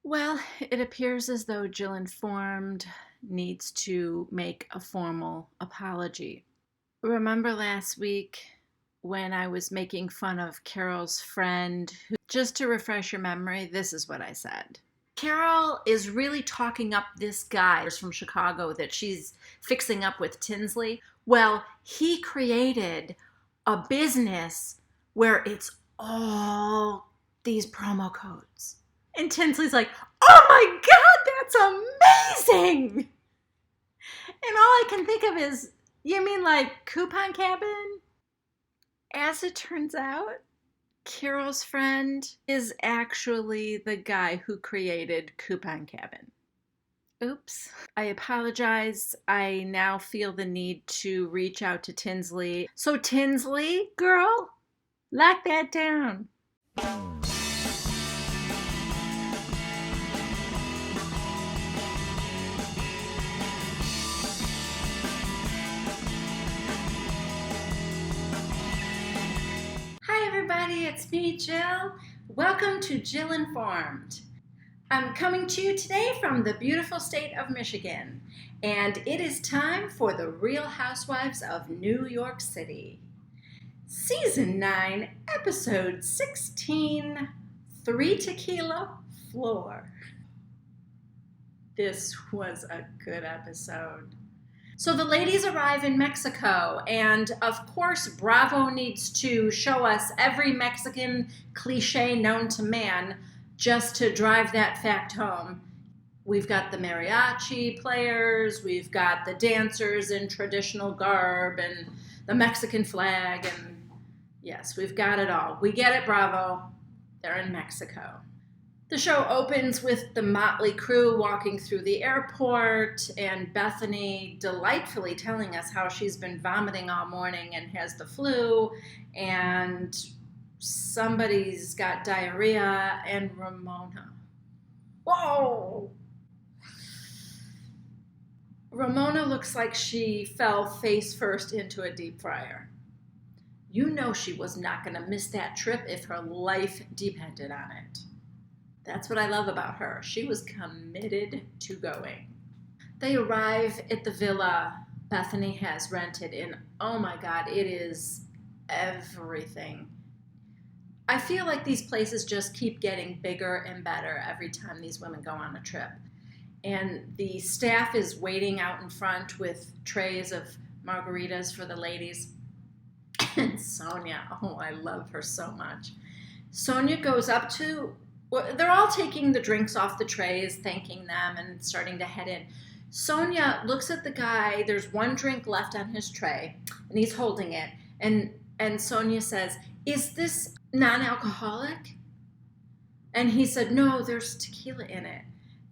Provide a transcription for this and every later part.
Well, it appears as though Jill Informed needs to make a formal apology. Remember last week when I was making fun of Carol's friend? Just to refresh your memory, this is what I said. Carol is really talking up this guy from Chicago that she's fixing up with Tinsley. Well, he created a business where it's all these promo codes. And Tinsley's like, oh my God, that's amazing. And all I can think of is, you mean like Coupon Cabin? As it turns out, Carol's friend is actually the guy who created Coupon Cabin. Oops. I apologize. I now feel the need to reach out to Tinsley. So, Tinsley, girl, lock that down. Hi everybody, it's me, Jill. Welcome to Jill Informed. I'm coming to you today from the beautiful state of Michigan, and it is time for the Real Housewives of New York City. Season 9, Episode 16, 3 Tequila Floor. This was a good episode. So the ladies arrive in Mexico, and of course, Bravo needs to show us every Mexican cliche known to man just to drive that fact home. We've got the mariachi players, we've got the dancers in traditional garb, and the Mexican flag, and yes, we've got it all. We get it, Bravo. They're in Mexico. The show opens with the motley crew walking through the airport and Bethany delightfully telling us how she's been vomiting all morning and has the flu, and somebody's got diarrhea, and Ramona. Whoa! Ramona looks like she fell face first into a deep fryer. You know she was not going to miss that trip if her life depended on it. That's what I love about her. She was committed to going. They arrive at the villa Bethany has rented, and oh my God, it is everything. I feel like these places just keep getting bigger and better every time these women go on a trip. And the staff is waiting out in front with trays of margaritas for the ladies. And Sonia, oh, I love her so much. Sonia goes up to they're all taking the drinks off the trays, thanking them, and starting to head in. Sonia looks at the guy. There's one drink left on his tray, and he's holding it. And Sonia says, "Is this non-alcoholic?" And he said, "No, there's tequila in it."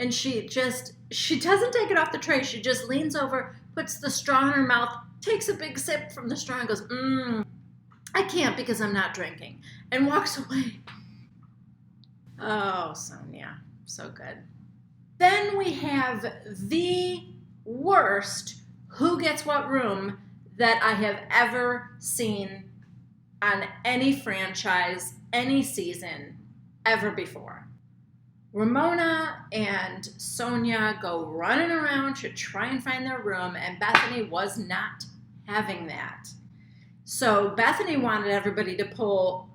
And she doesn't take it off the tray. She just leans over, puts the straw in her mouth, takes a big sip from the straw, and goes, I can't because I'm not drinking," and walks away. Oh, Sonia, so good. Then we have the worst who gets what room that I have ever seen on any franchise, any season, ever before. Ramona and Sonia go running around to try and find their room, and Bethany was not having that. So Bethany wanted everybody to pull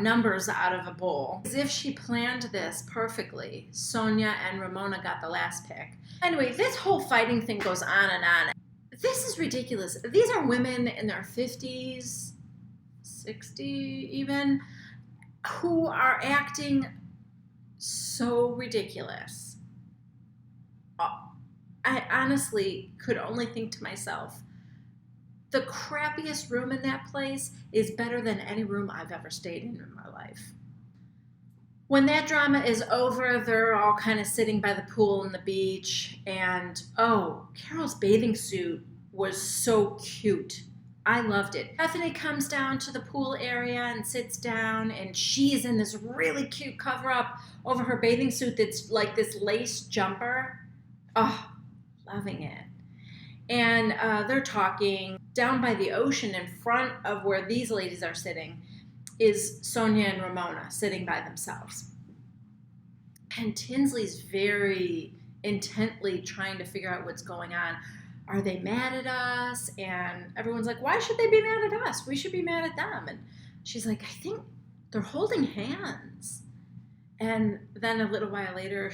numbers out of a bowl. As if she planned this perfectly, Sonia and Ramona got the last pick. Anyway, this whole fighting thing goes on and on. This is ridiculous. These are women in their 50s, 60 even, who are acting so ridiculous. I honestly could only think to myself, the crappiest room in that place is better than any room I've ever stayed in my life. When that drama is over, they're all kind of sitting by the pool and the beach, and oh, Carol's bathing suit was so cute. I loved it. Bethany comes down to the pool area and sits down, and she's in this really cute cover-up over her bathing suit that's like this lace jumper. Oh, loving it. And they're talking. Down by the ocean in front of where these ladies are sitting is Sonia and Ramona sitting by themselves. And Tinsley's very intently trying to figure out what's going on. Are they mad at us? And everyone's like, why should they be mad at us? We should be mad at them. And she's like, I think they're holding hands. And then a little while later,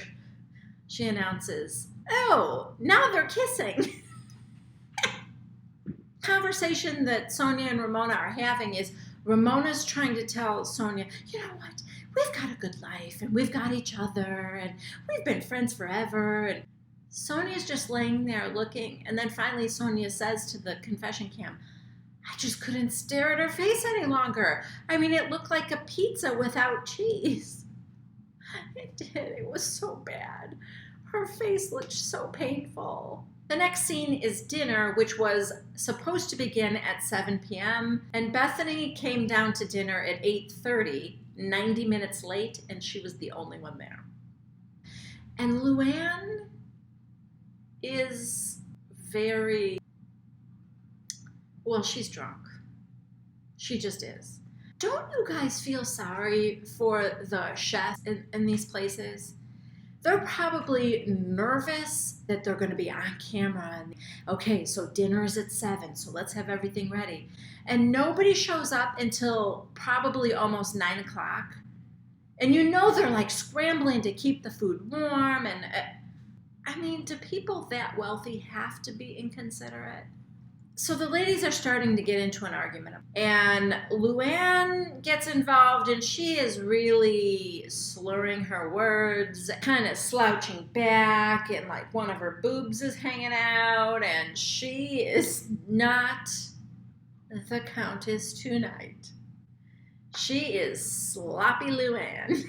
she announces, oh, now they're kissing. Conversation that Sonia and Ramona are having is Ramona's trying to tell Sonia, you know what, we've got a good life and we've got each other and we've been friends forever. And Sonia's just laying there looking. And then finally Sonia says to the confession cam, I just couldn't stare at her face any longer. I mean, it looked like a pizza without cheese. It did. It was so bad. Her face looked so painful. The next scene is dinner, which was supposed to begin at 7 p.m. And Bethany came down to dinner at 8:30, 90 minutes late, and she was the only one there. And Luann is very, well, she's drunk. She just is. Don't you guys feel sorry for the chefs in these places? They're probably nervous that they're going to be on camera. And okay, so dinner is at 7, so let's have everything ready. And nobody shows up until probably almost 9 o'clock. And you know they're like scrambling to keep the food warm. And I mean, do people that wealthy have to be inconsiderate? So the ladies are starting to get into an argument. And Luann gets involved and she is really slurring her words, kind of slouching back, and like one of her boobs is hanging out. And she is not the Countess tonight. She is sloppy Luann.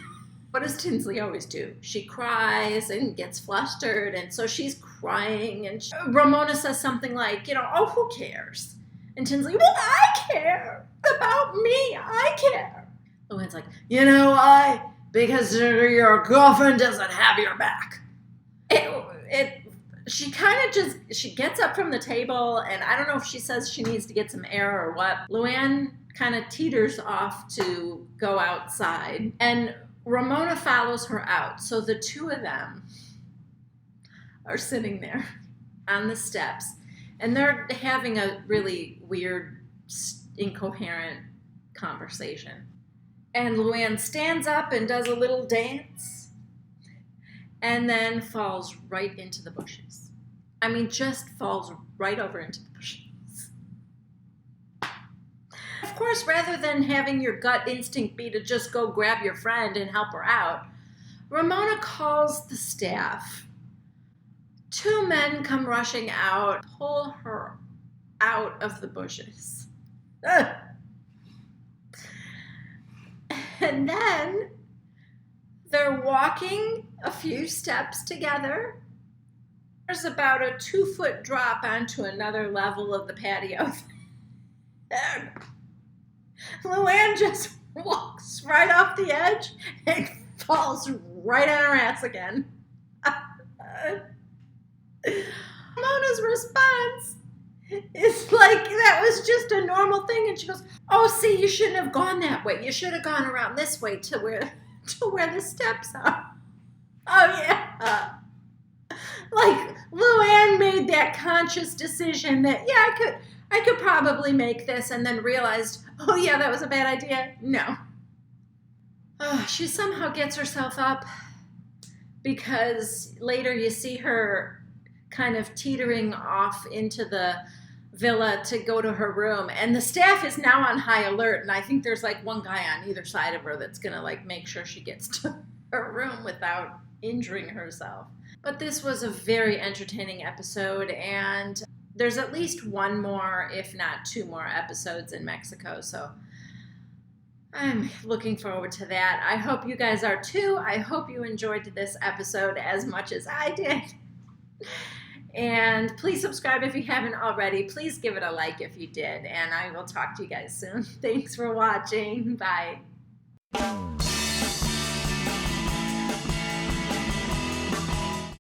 What does Tinsley always do? She cries and gets flustered, and so she's crying, and Ramona says something like, you know, oh, who cares? And Tinsley, well, I care about me. I care. Luann's like, you know why? Because your girlfriend doesn't have your back. She kind of just, she gets up from the table, and I don't know if she says she needs to get some air or what. Luann kind of teeters off to go outside, and Ramona follows her out. So the two of them are sitting there on the steps, and they're having a really weird, incoherent conversation. And Luann stands up and does a little dance and then falls right into the bushes. I mean, just falls right over into the bushes. Of course, rather than having your gut instinct be to just go grab your friend and help her out, Ramona calls the staff. 2 men come rushing out, pull her out of the bushes. Ugh. And then they're walking a few steps together. There's about a 2-foot drop onto another level of the patio. And Luann just walks right off the edge and falls right on her ass again. Mona's response is like, that was just a normal thing. And she goes, oh, see, you shouldn't have gone that way. You should have gone around this way to where the steps are. Oh, yeah. Like, Luann made that conscious decision that, yeah, I could probably make this, and then realized, oh yeah, that was a bad idea. No. Oh, she somehow gets herself up, because later you see her kind of teetering off into the villa to go to her room, and the staff is now on high alert, and I think there's like one guy on either side of her that's gonna like make sure she gets to her room without injuring herself. But this was a very entertaining episode, and there's at least one more, if not 2 more episodes in Mexico, so I'm looking forward to that. I hope you guys are too. I hope you enjoyed this episode as much as I did. And please subscribe if you haven't already. Please give it a like if you did, and I will talk to you guys soon. Thanks for watching. Bye.